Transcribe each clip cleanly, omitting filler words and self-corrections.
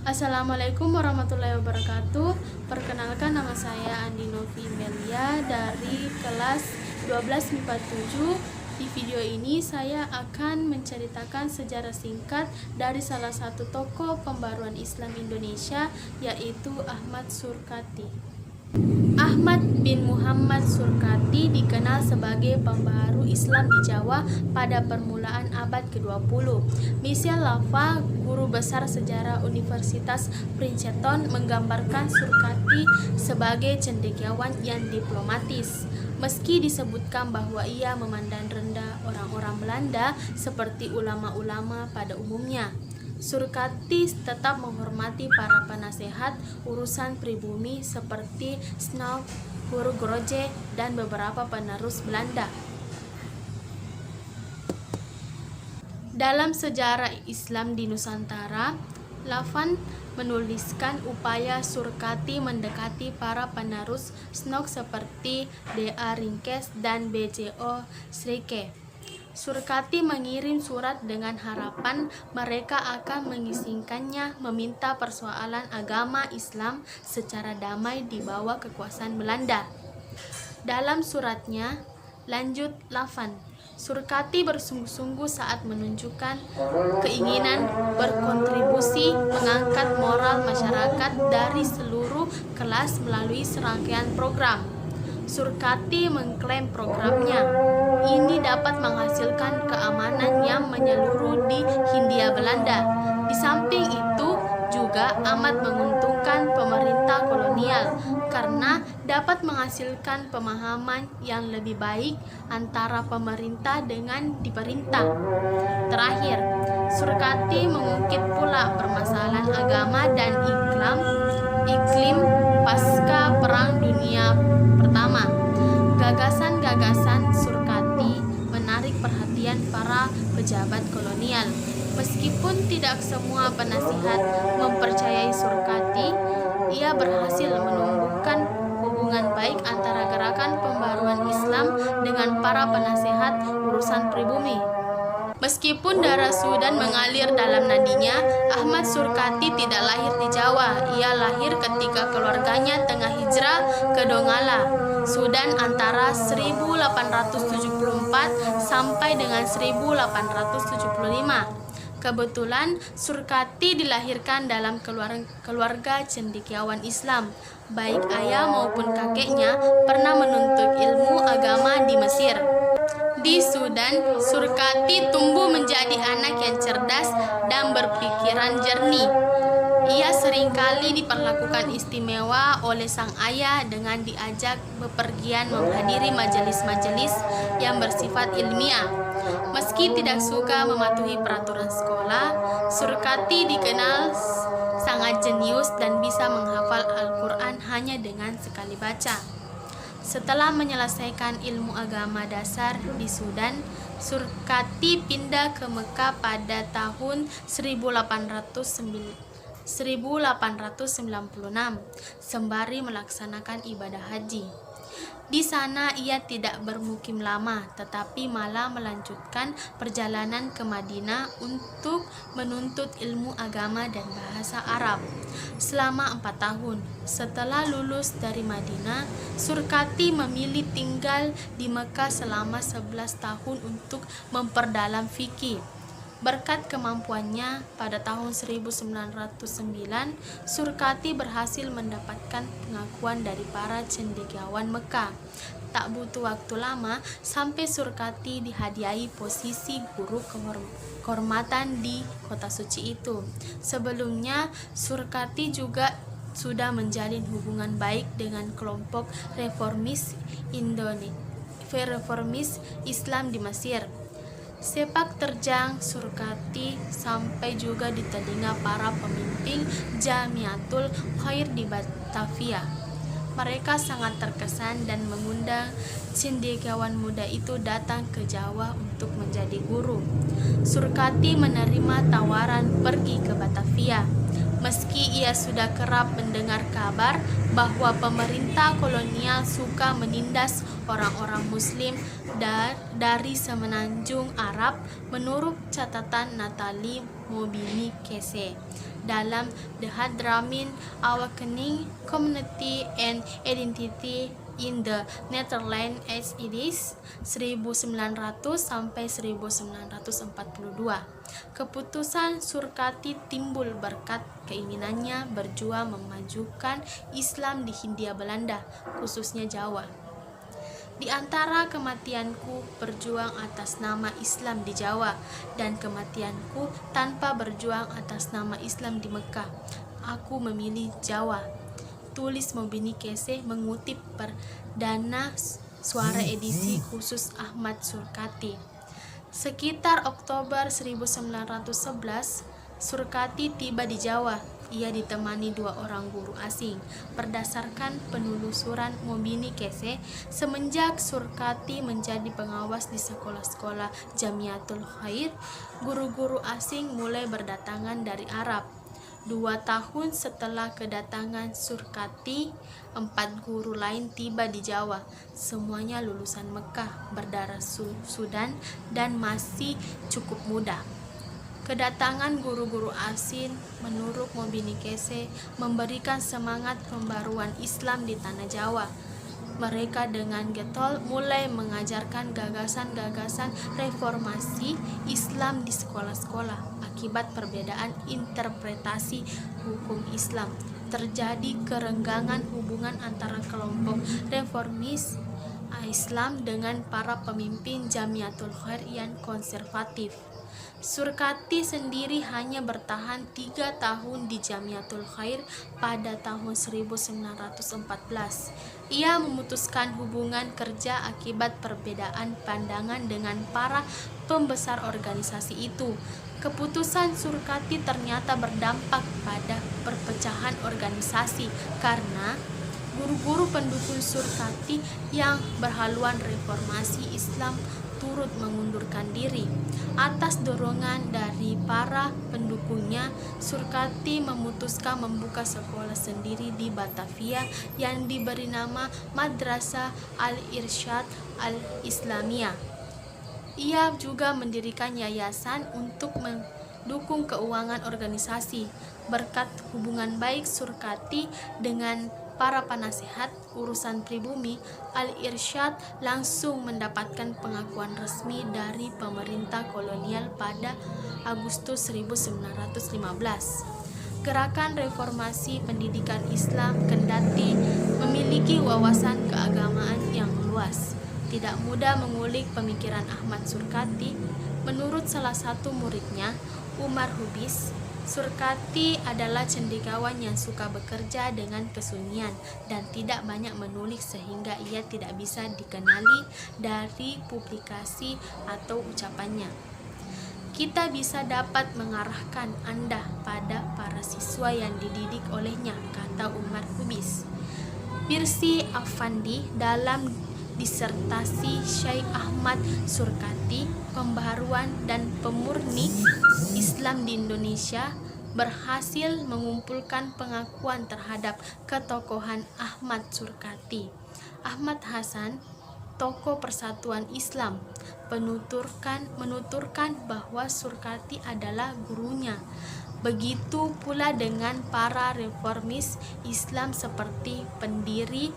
Assalamualaikum warahmatullahi wabarakatuh. Perkenalkan, nama saya Andi Novi Melia dari kelas 12 MIPA 7. Di video ini saya akan menceritakan sejarah singkat dari salah satu tokoh pembaruan Islam Indonesia, yaitu Ahmad Surkati. Ahmad bin Muhammad Surkati dikenal sebagai pembaharu Islam di Jawa pada permulaan abad ke-20. Michel Lava, guru besar sejarah Universitas Princeton, menggambarkan Surkati sebagai cendekiawan yang diplomatis. Meski disebutkan bahwa ia memandang rendah orang-orang Belanda seperti ulama-ulama pada umumnya, Surkati tetap menghormati para penasehat urusan pribumi seperti Snau Hurgroje dan beberapa penerus Belanda. Dalam sejarah Islam di Nusantara, Lavan menuliskan upaya Surkati mendekati para penerus Snok seperti D.A. Ringkes dan B.J.O. Srike. Surkati mengirim surat dengan harapan mereka akan mengizinkannya meminta persoalan agama Islam secara damai di bawah kekuasaan Belanda. Dalam suratnya, lanjut Lavan, Surkati bersungguh-sungguh saat menunjukkan keinginan berkontribusi mengangkat moral masyarakat dari seluruh kelas melalui serangkaian program. Surkati mengklaim programnya ini dapat menghasilkan keamanan yang menyeluruh di Hindia Belanda. Di samping itu juga amat menguntungkan pemerintah kolonial karena dapat menghasilkan pemahaman yang lebih baik antara pemerintah dengan diperintah. Terakhir, Surkati mengungkit pula permasalahan agama dan iklim pasca Perang Dunia Pertama. Gagasan-gagasan Surkati menarik perhatian para pejabat kolonial. Meskipun tidak semua penasihat mempercayai Surkati, ia berhasil menumbuhkan hubungan baik antara gerakan pembaruan Islam dengan para penasehat urusan pribumi. Meskipun darah Sudan mengalir dalam nadinya, Ahmad Surkati tidak lahir di Jawa. Ia lahir ketika keluarganya tengah hijrah ke Donggala, Sudan antara 1874 sampai dengan 1875. Kebetulan Surkati dilahirkan dalam keluarga cendekiawan Islam. Baik ayah maupun kakeknya pernah menuntut ilmu agama di Mesir. Di Sudan, Surkati tumbuh menjadi anak yang cerdas dan berpikiran jernih. Ia seringkali diperlakukan istimewa oleh sang ayah dengan diajak bepergian menghadiri majelis-majelis yang bersifat ilmiah. Meski tidak suka mematuhi peraturan sekolah, Surkati dikenal sangat jenius dan bisa menghafal Al-Quran hanya dengan sekali baca. Setelah menyelesaikan ilmu agama dasar di Sudan, Surkati pindah ke Mekah pada tahun 1896 sembari melaksanakan ibadah haji. Di sana ia tidak bermukim lama, tetapi malah melanjutkan perjalanan ke Madinah untuk menuntut ilmu agama dan bahasa Arab selama 4 tahun. Setelah lulus dari Madinah, Surkati memilih tinggal di Mekah selama 11 tahun untuk memperdalam fikih. Berkat kemampuannya, pada tahun 1909, Surkati berhasil mendapatkan pengakuan dari para cendekiawan Mekah. Tak butuh waktu lama sampai Surkati dihadiahi posisi guru kehormatan di kota suci itu. Sebelumnya, Surkati juga sudah menjalin hubungan baik dengan kelompok reformis Islam di Mesir. Sepak terjang Surkati sampai juga di telinga para pemimpin Jamiatul Khair di Batavia. Mereka sangat terkesan dan mengundang cendekiawan muda itu datang ke Jawa untuk menjadi guru. Surkati menerima tawaran pergi ke Batavia. Meski ia sudah kerap mendengar kabar bahwa pemerintah kolonial suka menindas orang-orang Muslim dari semenanjung Arab, menurut catatan Nathalie Mobini-Kesse dalam The Hadrameen Awakening Community and Identity in the Netherlands as it is 1900 sampai 1942. Keputusan Surkati timbul berkat keinginannya berjuang memajukan Islam di Hindia Belanda, khususnya Jawa. Di antara kematianku berjuang atas nama Islam di Jawa dan kematianku tanpa berjuang atas nama Islam di Mekah, aku memilih Jawa. Tulis Mobini-Kesse mengutip perdana suara edisi khusus Ahmad Surkati. Sekitar Oktober 1911, Surkati tiba di Jawa. Ia ditemani 2 orang guru asing. Berdasarkan penelusuran Mobini-Kesse, semenjak Surkati menjadi pengawas di sekolah-sekolah Jamiatul Khair, guru-guru asing mulai berdatangan dari Arab. 2 tahun setelah kedatangan Surkati, 4 guru lain tiba di Jawa. Semuanya lulusan Mekah, berdarah Sudan, dan masih cukup muda. Kedatangan guru-guru asing menurut Mobini-Kesse memberikan semangat pembaruan Islam di tanah Jawa. Mereka dengan getol mulai mengajarkan gagasan-gagasan reformasi Islam di sekolah-sekolah. Akibat perbedaan interpretasi hukum Islam, terjadi kerenggangan hubungan antara kelompok reformis Islam dengan para pemimpin Jamiatul Khair yang konservatif. Surkati sendiri hanya bertahan 3 tahun di Jamiatul Khair pada tahun 1914. Ia memutuskan hubungan kerja akibat perbedaan pandangan dengan para pembesar organisasi itu. Keputusan Surkati ternyata berdampak pada perpecahan organisasi karena guru-guru pendukung Surkati yang berhaluan reformasi Islam turut mengundurkan diri. Atas dorongan dari para pendukungnya, Surkati memutuskan membuka sekolah sendiri di Batavia yang diberi nama Madrasah Al-Irsyad Al-Islamiyah. Ia juga mendirikan yayasan untuk mendukung keuangan organisasi. Berkat hubungan baik Surkati dengan para penasehat urusan pribumi, Al-Irsyad langsung mendapatkan pengakuan resmi dari pemerintah kolonial pada Agustus 1915. Gerakan reformasi pendidikan Islam kendati memiliki wawasan keagamaan yang luas, tidak mudah mengulik pemikiran Ahmad Surkati. Menurut salah satu muridnya, Umar Hubis, Surkati adalah cendekiawan yang suka bekerja dengan kesunyian dan tidak banyak menulis sehingga ia tidak bisa dikenali dari publikasi atau ucapannya. Kita bisa dapat mengarahkan Anda pada para siswa yang dididik olehnya, kata Umar Hubis. Mirsi Afandi dalam disertasi Syekh Ahmad Surkati, Pembaharuan dan Pemurni Islam di Indonesia, berhasil mengumpulkan pengakuan terhadap ketokohan Ahmad Surkati. Ahmad Hasan, tokoh Persatuan Islam, menuturkan bahwa Surkati adalah gurunya. Begitu pula dengan para reformis Islam seperti pendiri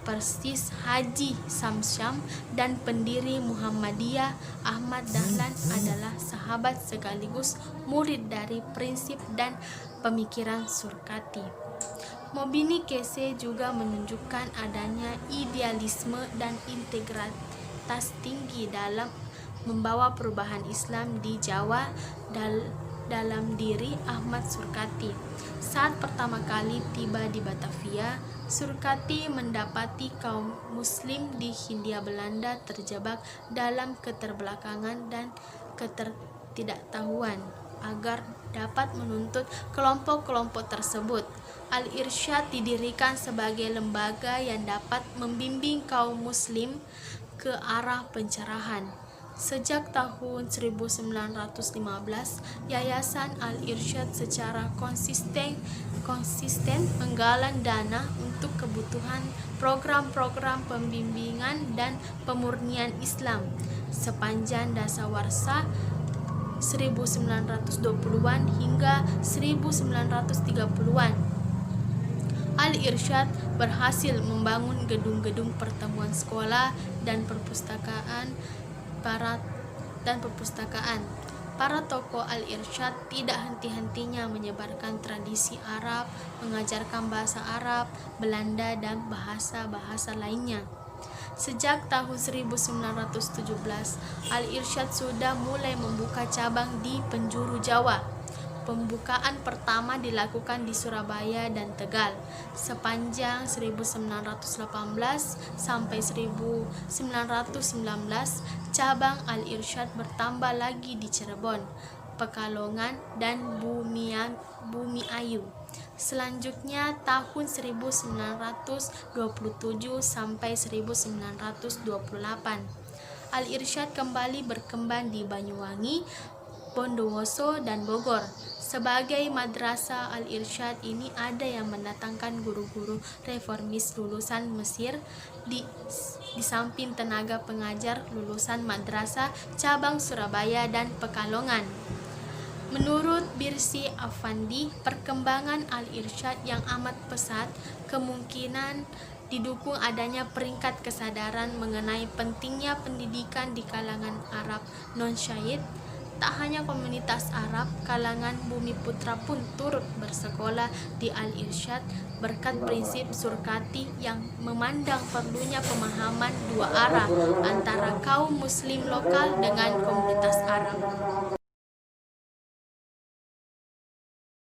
Persis Haji Samsyam dan pendiri Muhammadiyah Ahmad Dahlan adalah sahabat sekaligus murid dari prinsip dan pemikiran Surkati. Mobini-Kesse juga menunjukkan adanya idealisme dan integritas tinggi dalam membawa perubahan Islam di Jawa dalam diri Ahmad Surkati. Saat pertama kali tiba di Batavia, Surkati mendapati kaum muslim di Hindia Belanda terjebak dalam keterbelakangan dan ketidaktahuan. Agar dapat menuntut kelompok-kelompok tersebut, Al-Irsyad didirikan sebagai lembaga yang dapat membimbing kaum muslim ke arah pencerahan. Sejak tahun 1915, Yayasan Al-Irsyad secara konsisten menggalang dana untuk kebutuhan program-program pembimbingan dan pemurnian Islam sepanjang dasawarsa 1920-an hingga 1930-an. Al-Irsyad berhasil membangun gedung-gedung pertemuan sekolah dan perpustakaan. Para tokoh Al-Irsyad tidak henti-hentinya menyebarkan tradisi Arab, mengajarkan bahasa Arab, Belanda, dan bahasa-bahasa lainnya. Sejak tahun 1917, Al-Irsyad sudah mulai membuka cabang di penjuru Jawa. Pembukaan pertama dilakukan di Surabaya dan Tegal. Sepanjang 1918 sampai 1919, cabang Al-Irsyad bertambah lagi di Cirebon, Pekalongan, dan Bumiayu. Selanjutnya tahun 1927 sampai 1928, Al-Irsyad kembali berkembang di Banyuwangi, Bondowoso, dan Bogor. Sebagai madrasah Al-Irsyad ini ada yang mendatangkan guru-guru reformis lulusan Mesir di samping tenaga pengajar lulusan madrasah cabang Surabaya dan Pekalongan. Menurut Birsi Afandi, perkembangan Al-Irsyad yang amat pesat kemungkinan didukung adanya peringkat kesadaran mengenai pentingnya pendidikan di kalangan Arab non-Syait. Tak hanya komunitas Arab, kalangan Bumiputra pun turut bersekolah di Al-Irsyad berkat prinsip Surkati yang memandang perlunya pemahaman dua arah antara kaum muslim lokal dengan komunitas Arab.